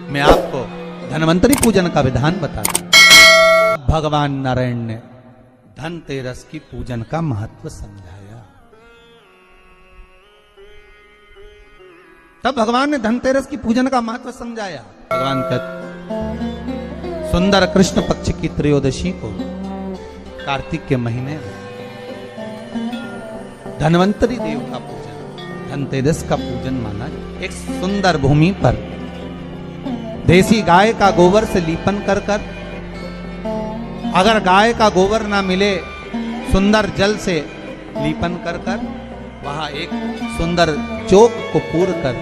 मैं आपको धन्वंतरी पूजन का विधान बताता हूं। भगवान नारायण ने धनतेरस की पूजन का महत्व समझाया। तब भगवान ने धनतेरस की पूजन का महत्व समझाया। भगवान का सुंदर कृष्ण पक्ष की त्रयोदशी को कार्तिक के महीने में धन्वंतरी देव का पूजन, धनतेरस का पूजन माना। एक सुंदर भूमि पर देसी गाय का गोबर से लीपन कर कर, अगर गाय का गोबर ना मिले सुंदर जल से लीपन कर कर, वहां एक सुंदर चौक को पूर कर,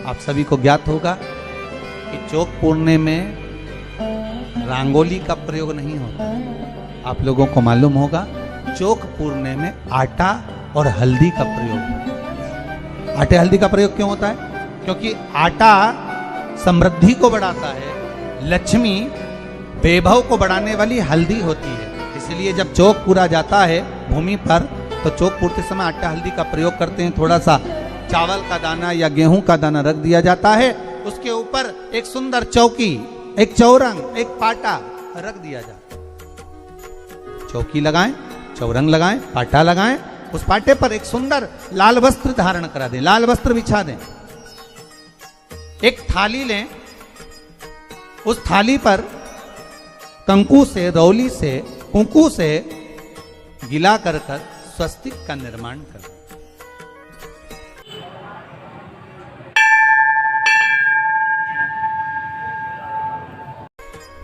आप सभी को ज्ञात होगा कि चौक पूरने में रंगोली का प्रयोग नहीं होता। आप लोगों को मालूम होगा चौक पूरने में आटा और हल्दी का प्रयोग होता है। आटे हल्दी का प्रयोग क्यों होता है? क्योंकि आटा समृद्धि को बढ़ाता है, लक्ष्मी वैभव को बढ़ाने वाली हल्दी होती है। इसलिए जब चौक पूरा जाता है भूमि पर तो चौक पूरते समय आटा हल्दी का प्रयोग करते हैं। थोड़ा सा चावल का दाना या गेहूं का दाना रख दिया जाता है, उसके ऊपर एक सुंदर चौकी, एक चौरंग, एक पाटा रख दिया जाता है। चौकी लगाएं, चौरंग लगाएं, पाटा लगाएं, उस पाटे पर एक सुंदर लाल वस्त्र धारण करा दें, लाल वस्त्र बिछा दें। एक थाली लें, उस थाली पर कंकु से, रौली से, कुंकू से गिला कर कर स्वस्तिक का निर्माण करें।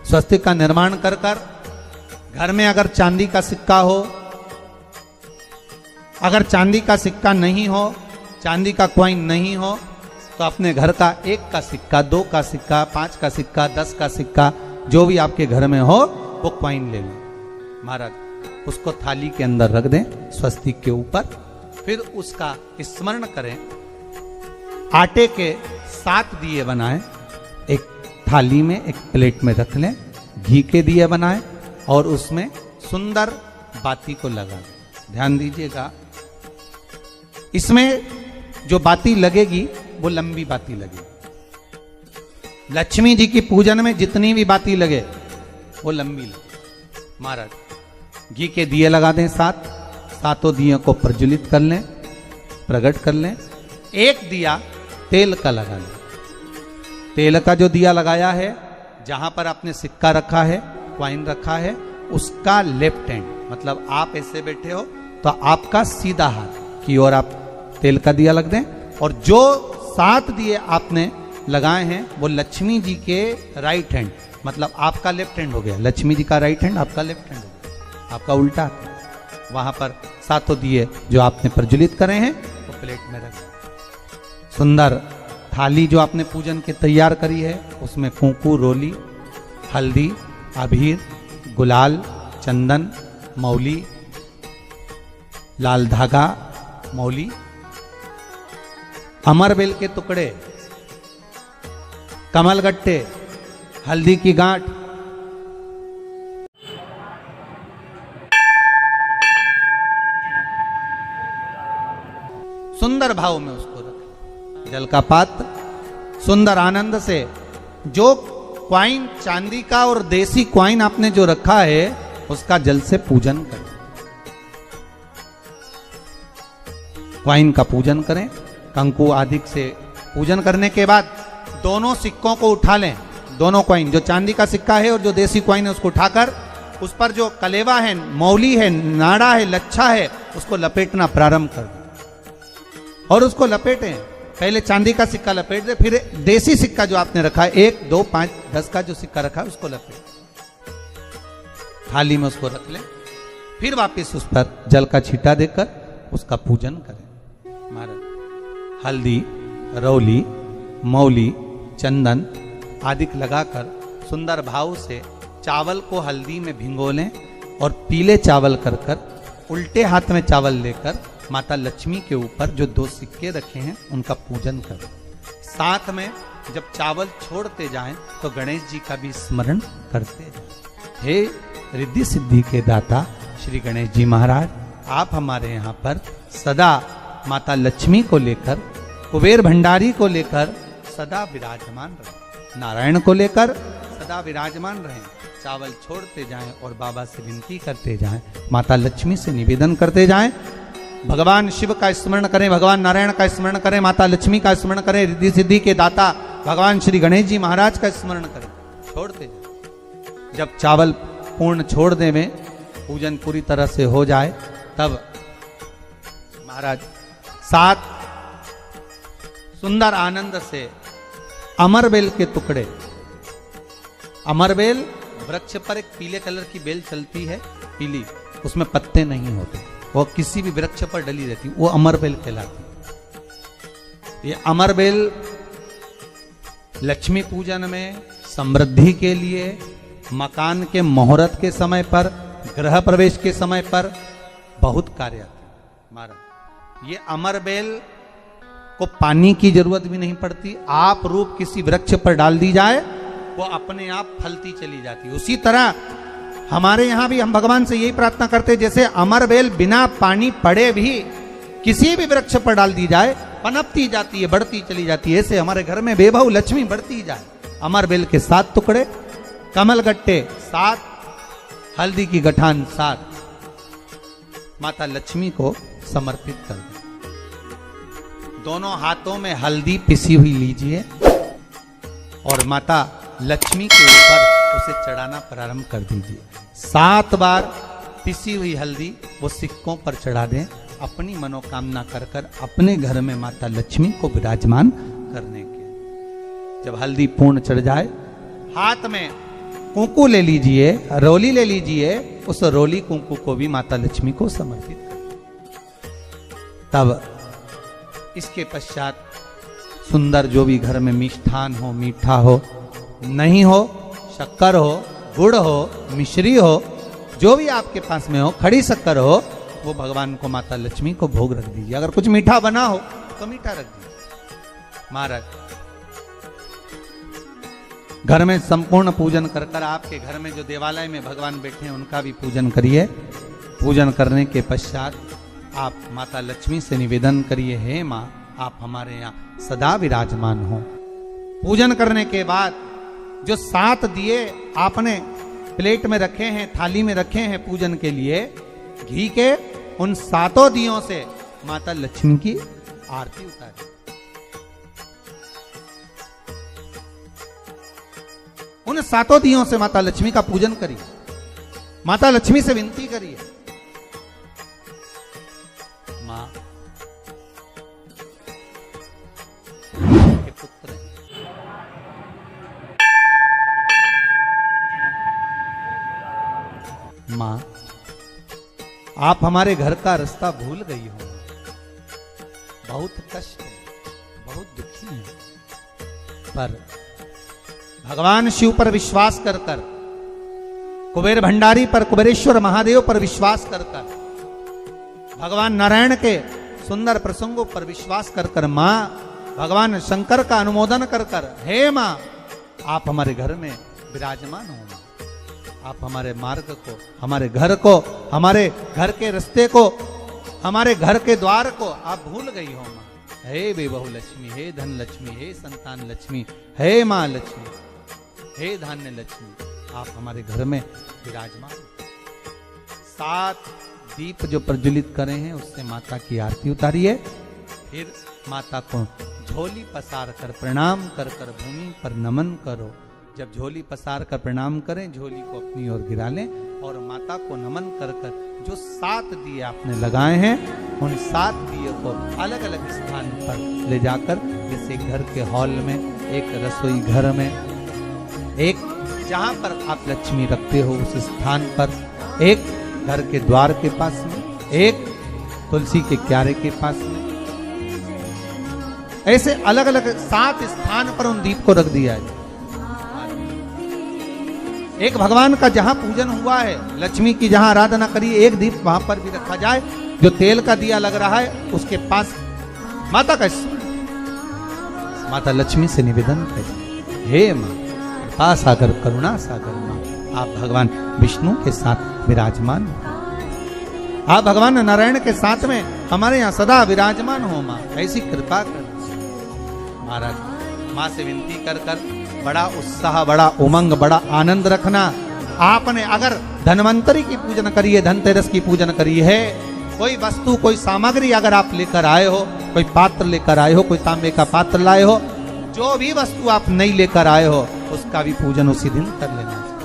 स्वस्तिक का निर्माण कर कर घर में अगर चांदी का सिक्का हो, अगर चांदी का सिक्का नहीं हो, चांदी का कॉइन नहीं हो, तो अपने घर का 1 का सिक्का, 2 का सिक्का, 5 का सिक्का, 10 का सिक्का, जो भी आपके घर में हो वो कॉइन ले लें। महाराज उसको थाली के अंदर रख दें स्वस्तिक के ऊपर। फिर उसका स्मरण करें। आटे के 7 दिए बनाएं, एक थाली में, एक प्लेट में रख लें। घी के दिए बनाएं और उसमें सुंदर बाती को लगा दें। ध्यान दीजिएगा, इसमें जो बाती लगेगी वो लंबी बाती लगेगी। लक्ष्मी जी की पूजन में जितनी भी बाती लगे वो लंबी लगे। महाराज घी के दिए लगा दें 7, सातों दियों को प्रज्वलित कर लें, प्रकट कर लें। एक दिया तेल का लगा लें। तेल का जो दिया लगाया है, जहां पर आपने सिक्का रखा है, कॉइन रखा है, उसका लेफ्ट हैंड, मतलब आप ऐसे बैठे हो तो आपका सीधा हाथ की ओर आप तेल का दिया लग दें। और जो 7 दिए आपने लगाए हैं वो लक्ष्मी जी के राइट हैंड, मतलब आपका लेफ्ट हैंड हो गया। लक्ष्मी जी का राइट हैंड, आपका लेफ्ट हैंड हो गया, आपका उल्टा। वहां पर 7 दिए जो आपने प्रज्वलित करे हैं वो प्लेट में रख। सुंदर थाली जो आपने पूजन के तैयार करी है उसमें कुंकू, रोली, हल्दी, अबीर, गुलाल, चंदन, मौली, लाल धागा, मौली, अमरबेल के टुकड़े, कमलगट्टे, हल्दी की गांठ, सुंदर भाव में उसको रखें। जल का पात्र सुंदर आनंद से, जो क्वाइन चांदी का और देसी क्वाइन आपने जो रखा है उसका जल से पूजन करें। क्वाइन का पूजन करें। कंकु आदि से पूजन करने के बाद दोनों सिक्कों को उठा लें। दोनों क्वाइन, जो चांदी का सिक्का है और जो देसी क्वाइन है, उसको उठाकर उस पर जो कलेवा है, मौली है, नाड़ा है, लच्छा है, उसको लपेटना प्रारंभ कर दें और उसको लपेटें। पहले चांदी का सिक्का लपेट दे, फिर देसी सिक्का जो आपने रखा है 1, 2, 5, 10 का जो सिक्का रखा है उसको लपेट, थाली में उसको रख लें। फिर वापस उस पर जल का छींटा देकर उसका पूजन करें। महाराज हल्दी, रौली, मौली, चंदन आदि लगाकर सुंदर भाव से चावल को हल्दी में भिगो लें और पीले चावल कर कर उल्टे हाथ में चावल लेकर माता लक्ष्मी के ऊपर जो 2 सिक्के रखे हैं उनका पूजन करें। साथ में जब चावल छोड़ते जाएं तो गणेश जी का भी स्मरण करते जाएं। हे रिद्धि सिद्धि के दाता श्री गणेश जी महाराज, आप हमारे यहाँ पर सदा माता लक्ष्मी को लेकर, कुबेर भंडारी को लेकर सदा विराजमान रहे। नारायण को लेकर सदा विराजमान रहें, चावल छोड़ते जाएं और बाबा से विनती करते जाएं, माता लक्ष्मी से निवेदन करते जाएं, भगवान शिव का स्मरण करें, भगवान नारायण का स्मरण करें, माता लक्ष्मी का स्मरण करें, रिद्धि सिद्धि के दाता भगवान श्री गणेश जी महाराज का स्मरण करें, छोड़ते जाएं। जब चावल पूर्ण छोड़ दे में पूजन पूरी तरह से हो जाए, तब महाराज 7 सुंदर आनंद से अमरबेल के टुकड़े, अमरबेल वृक्ष पर एक पीले कलर की बेल चलती है, पीली, उसमें पत्ते नहीं होते, वो किसी भी वृक्ष पर डली रहती, वो अमरबेल कहलाती। ये अमरबेल लक्ष्मी पूजन में, समृद्धि के लिए, मकान के मुहूर्त के समय पर, गृह प्रवेश के समय पर बहुत कार्य आते हैं महाराज। ये अमरबेल को पानी की जरूरत भी नहीं पड़ती, आप रूप किसी वृक्ष पर डाल दी जाए वो अपने आप फलती चली जाती है। उसी तरह हमारे यहां भी हम भगवान से यही प्रार्थना करते हैं, जैसे अमरबेल बिना पानी पड़े भी किसी भी वृक्ष पर डाल दी जाए पनपती जाती है, बढ़ती चली जाती है, ऐसे हमारे घर में बेभव लक्ष्मी बढ़ती जाए। अमरबेल के 7 टुकड़े, कमल गट्टे 7, हल्दी की गठान 7, माता लक्ष्मी को समर्पित कर दें। दोनों हाथों में हल्दी पिसी हुई लीजिए और माता लक्ष्मी के ऊपर उसे चढ़ाना प्रारंभ कर दीजिए। 7 बार पिसी हुई हल्दी वो सिक्कों पर चढ़ा दें, अपनी मनोकामना कर कर अपने घर में माता लक्ष्मी को विराजमान करने के। जब हल्दी पूर्ण चढ़ जाए, हाथ में कुंकू ले लीजिए, रोली ले लीजिए, उस रोली कुंकू को भी माता लक्ष्मी को समर्पित कर। तब इसके पश्चात सुंदर जो भी घर में मिष्ठान हो, मीठा हो, नहीं हो, शक्कर हो, गुड़ हो, मिश्री हो, जो भी आपके पास में हो, खड़ी शक्कर हो, वो भगवान को माता लक्ष्मी को भोग रख दीजिए। अगर कुछ मीठा बना हो तो मीठा रख दीजिए। महाराज घर में संपूर्ण पूजन कर कर आपके घर में जो देवालय में भगवान बैठे हैं उनका भी पूजन करिए। पूजन करने के पश्चात आप माता लक्ष्मी से निवेदन करिए, हे माँ आप हमारे यहाँ सदा विराजमान हो। पूजन करने के बाद जो 7 दिए आपने प्लेट में रखे हैं, थाली में रखे हैं पूजन के लिए, घी के, उन 7 दियों से माता लक्ष्मी की आरती उतारिए। उन 7 दियों से माता लक्ष्मी का पूजन करिए, माता लक्ष्मी से विनती करिए, मां के पुत्र मां आप हमारे घर का रास्ता भूल गई हो, बहुत कष्ट है, बहुत दुखी है, पर भगवान शिव पर विश्वास कर कर, कुबेर भंडारी पर, कुबेरेश्वर महादेव पर विश्वास कर कर, भगवान नारायण के सुंदर प्रसंगों पर विश्वास कर कर, मां भगवान शंकर का अनुमोदन कर कर, हे मां आप हमारे घर में विराजमान हो, आप हमारे मार्ग को, हमारे घर को, हमारे घर के रास्ते को, हमारे घर के द्वार को आप भूल गई हो मां। हे बेबहू लक्ष्मी, हे धन लक्ष्मी, हे संतान लक्ष्मी, हे मां लक्ष्मी, हे धान्य लक्ष्मी, आप हमारे घर में विराजमान। 7 दीप जो प्रज्वलित करे हैं उससे माता की आरती उतारिए। फिर माता को झोली पसार कर प्रणाम कर कर भूमि पर नमन करो। जब झोली पसार कर प्रणाम करें, झोली को अपनी ओर गिरा लें और माता को नमन कर कर जो 7 दिए आपने लगाए हैं, उन 7 दिए को अलग अलग स्थान पर ले जाकर, जैसे घर के हॉल में, एक रसोई घर में, एक जहां पर आप लक्ष्मी रखते हो उस स्थान पर, एक घर के द्वार के पास में, एक तुलसी के क्यारे के पास में, ऐसे अलग अलग 7 स्थान पर उन दीप को रख दिया है। एक भगवान का जहां पूजन हुआ है, लक्ष्मी की जहां आराधना करी, एक दीप वहां पर भी रखा जाए। जो तेल का दिया लग रहा है उसके पास माता का स्मरण, माता लक्ष्मी से निवेदन करें, हे मां कृपा सागर, करुणा सागर मां, आप भगवान विष्णु के साथ विराजमान हो, आप भगवान नारायण के साथ में हमारे यहाँ सदा विराजमान हो मां, ऐसी कृपा कर। महाराज माँ से विनती कर कर बड़ा उत्साह, बड़ा उमंग, बड़ा आनंद रखना। आपने अगर धन्वंतरी की पूजन करी है, धनतेरस की पूजन करी है, कोई वस्तु, कोई सामग्री अगर आप लेकर आए हो, कोई पात्र लेकर आए हो, कोई तांबे का पात्र लाए हो, जो भी वस्तु आप नहीं लेकर आए हो, उसका भी पूजन उसी दिन कर लेना चाहिए।